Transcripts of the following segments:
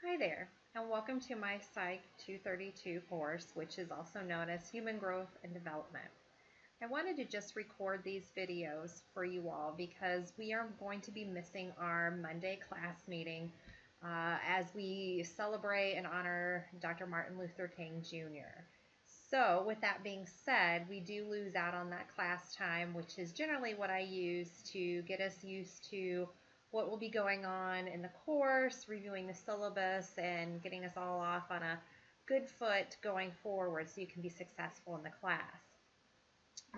Hi there, and welcome to my Psych 232 course, which is also known as Human Growth and Development. I wanted to just record these videos for you all because we are going to be missing our Monday class meeting as we celebrate and honor Dr. Martin Luther King Jr. So with that being said, we do lose out on that class time, which is generally what I use to get us used to what will be going on in the course, reviewing the syllabus, and getting us all off on a good foot going forward so you can be successful in the class.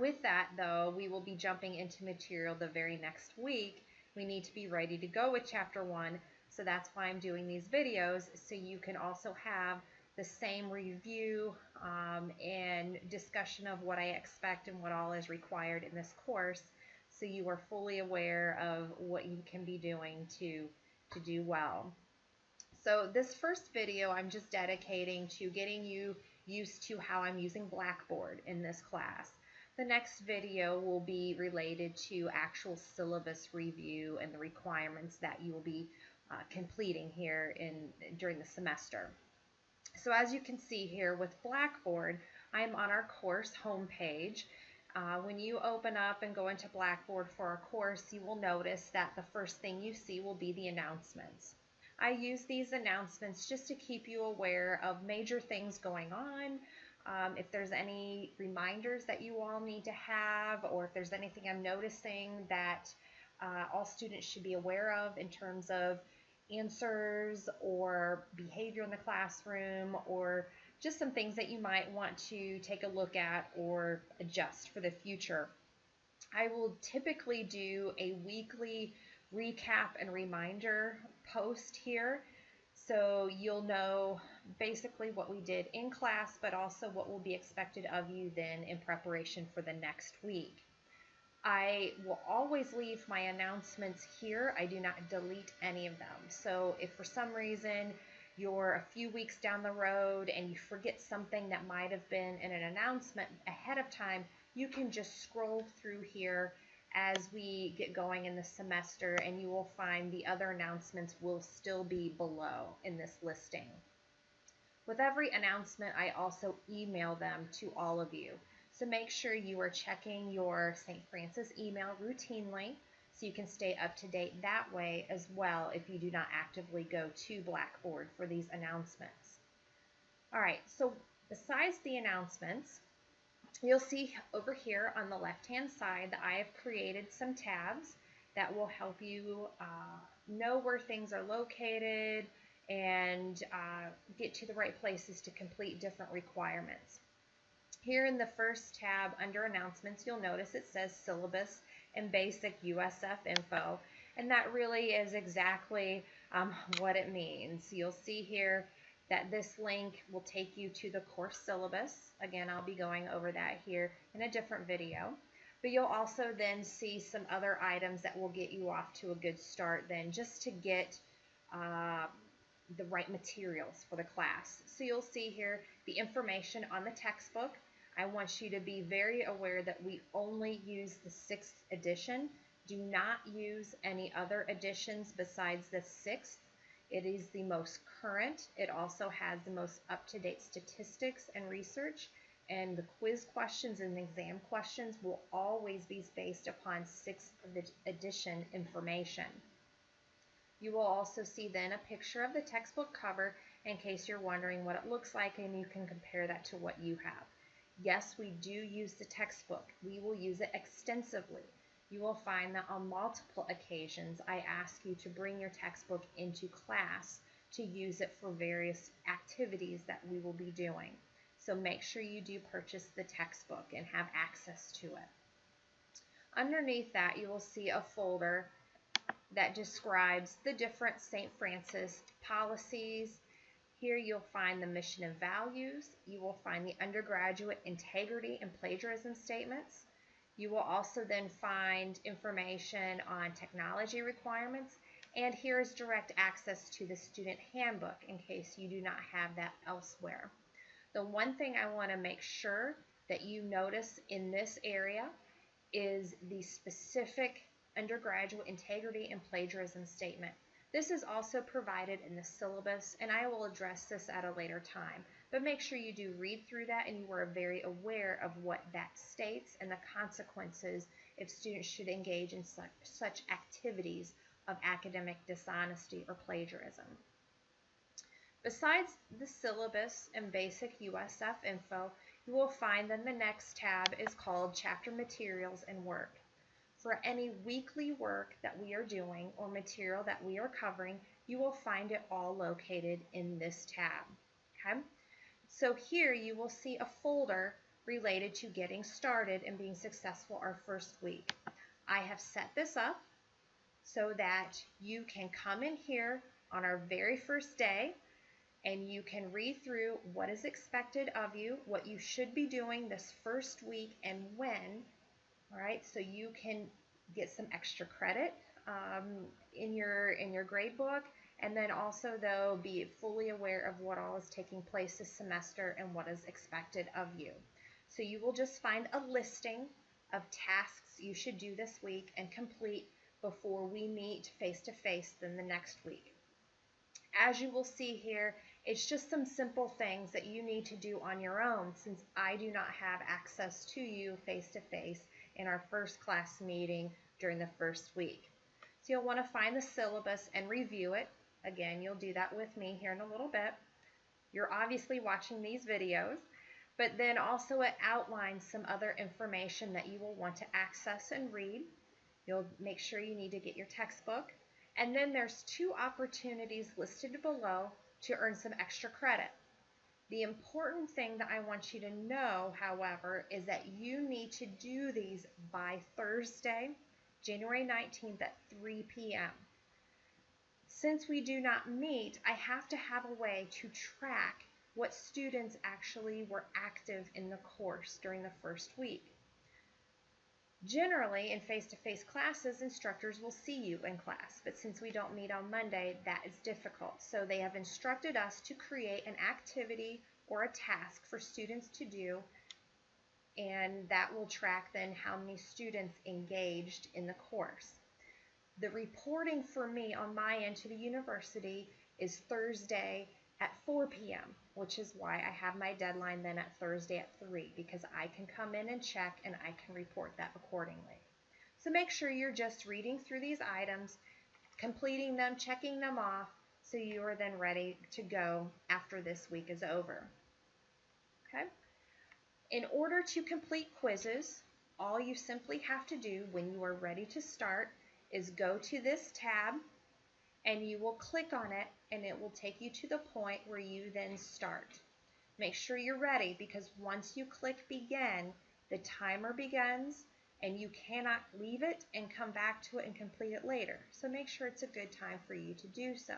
With that, though, we will be jumping into material the very next week. We need to be ready to go with Chapter 1, so that's why I'm doing these videos, so you can also have the same review and discussion of what I expect and what all is required in this course, so you are fully aware of what you can be doing to do well. So this first video I'm just dedicating to getting you used to how I'm using Blackboard in this class. The next video will be related to actual syllabus review and the requirements that you will be completing here during the semester. So as you can see here with Blackboard, I'm on our course homepage. When you open up and go into Blackboard for our course, you will notice that the first thing you see will be the announcements. I use these announcements just to keep you aware of major things going on. If there's any reminders that you all need to have, or if there's anything I'm noticing that all students should be aware of in terms of answers or behavior in the classroom, or just some things that you might want to take a look at or adjust for the future. I will typically do a weekly recap and reminder post here, so you'll know basically what we did in class, but also what will be expected of you then in preparation for the next week. I will always leave my announcements here. I do not delete any of them. So if for some reason you're a few weeks down the road and you forget something that might have been in an announcement ahead of time, you can just scroll through here as we get going in the semester, and you will find the other announcements will still be below in this listing. With every announcement, I also email them to all of you. So make sure you are checking your St. Francis email routinely so you can stay up to date that way as well if you do not actively go to Blackboard for these announcements. All right, so besides the announcements, you'll see over here on the left-hand side that I have created some tabs that will help you know where things are located and get to the right places to complete different requirements. Here in the first tab under announcements, you'll notice it says syllabus and basic USF info, and that really is exactly what it means. You'll see here that this link will take you to the course syllabus. Again, I'll be going over that here in a different video, but you'll also then see some other items that will get you off to a good start then, just to get the right materials for the class. So you'll see here the information on the textbook. I want you to be very aware that we only use the 6th edition. Do not use any other editions besides the 6th. It is the most current. It also has the most up-to-date statistics and research, and the quiz questions and exam questions will always be based upon 6th edition information. You will also see then a picture of the textbook cover in case you're wondering what it looks like, and you can compare that to what you have. Yes, we do use the textbook. We will use it extensively. You will find that on multiple occasions I ask you to bring your textbook into class to use it for various activities that we will be doing. So make sure you do purchase the textbook and have access to it. Underneath that, you will see a folder that describes the different St. Francis policies. Here you'll find the mission and values. You will find the undergraduate integrity and plagiarism statements. You will also then find information on technology requirements, and here is direct access to the student handbook in case you do not have that elsewhere. The one thing I want to make sure that you notice in this area is the specific undergraduate integrity and plagiarism statement. This is also provided in the syllabus, and I will address this at a later time. But make sure you do read through that and you are very aware of what that states and the consequences if students should engage in such activities of academic dishonesty or plagiarism. Besides the syllabus and basic USF info, you will find that the next tab is called Chapter Materials and Work. For any weekly work that we are doing or material that we are covering, you will find it all located in this tab. Okay? So here you will see a folder related to getting started and being successful our first week. I have set this up so that you can come in here on our very first day and you can read through what is expected of you, what you should be doing this first week and when. All right, so you can get some extra credit in your grade book, and then also though be fully aware of what all is taking place this semester and what is expected of you. So you will just find a listing of tasks you should do this week and complete before we meet face-to-face then the next week. As you will see here, it's just some simple things that you need to do on your own since I do not have access to you face-to-face in our first class meeting during the first week. So you'll want to find the syllabus and review it. Again, you'll do that with me here in a little bit. You're obviously watching these videos, but then also it outlines some other information that you will want to access and read. You'll make sure you need to get your textbook. And then there's 2 opportunities listed below to earn some extra credit. The important thing that I want you to know, however, is that you need to do these by Thursday, January 19th at 3 p.m. Since we do not meet, I have to have a way to track what students actually were active in the course during the first week. Generally, in face-to-face classes, instructors will see you in class, but since we don't meet on Monday, that is difficult. So they have instructed us to create an activity or a task for students to do, and that will track then how many students engaged in the course. The reporting for me on my end to the university is Thursday at 4 p.m., which is why I have my deadline then at Thursday at 3, because I can come in and check and I can report that accordingly. So make sure you're just reading through these items, completing them, checking them off, so you are then ready to go after this week is over. Okay? In order to complete quizzes, all you simply have to do when you are ready to start is go to this tab and you will click on it and it will take you to the point where you then start. Make sure you're ready because once you click begin, the timer begins and you cannot leave it and come back to it and complete it later. So make sure it's a good time for you to do so.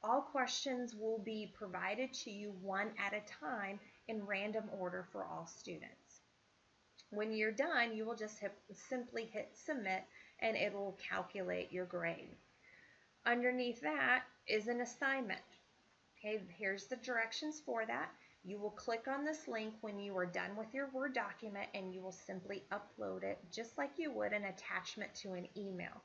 All questions will be provided to you one at a time in random order for all students. When you're done, you will just simply hit submit and it will calculate your grade. Underneath that is an assignment. Okay, here's the directions for that. You will click on this link when you are done with your Word document and you will simply upload it just like you would an attachment to an email.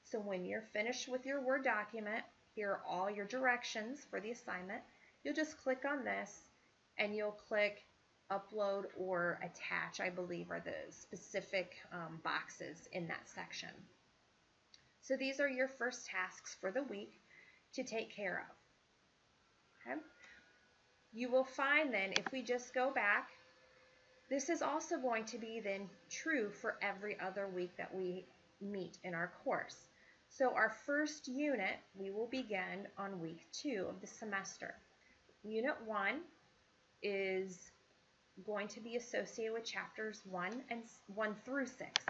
So when you're finished with your Word document, here are all your directions for the assignment. You'll just click on this and you'll click upload or attach, I believe are the specific boxes in that section. So these are your first tasks for the week to take care of. Okay? You will find then, if we just go back, this is also going to be then true for every other week that we meet in our course. So our first unit, we will begin on week 2 of the semester. Unit 1 is going to be associated with chapters 1 through 6.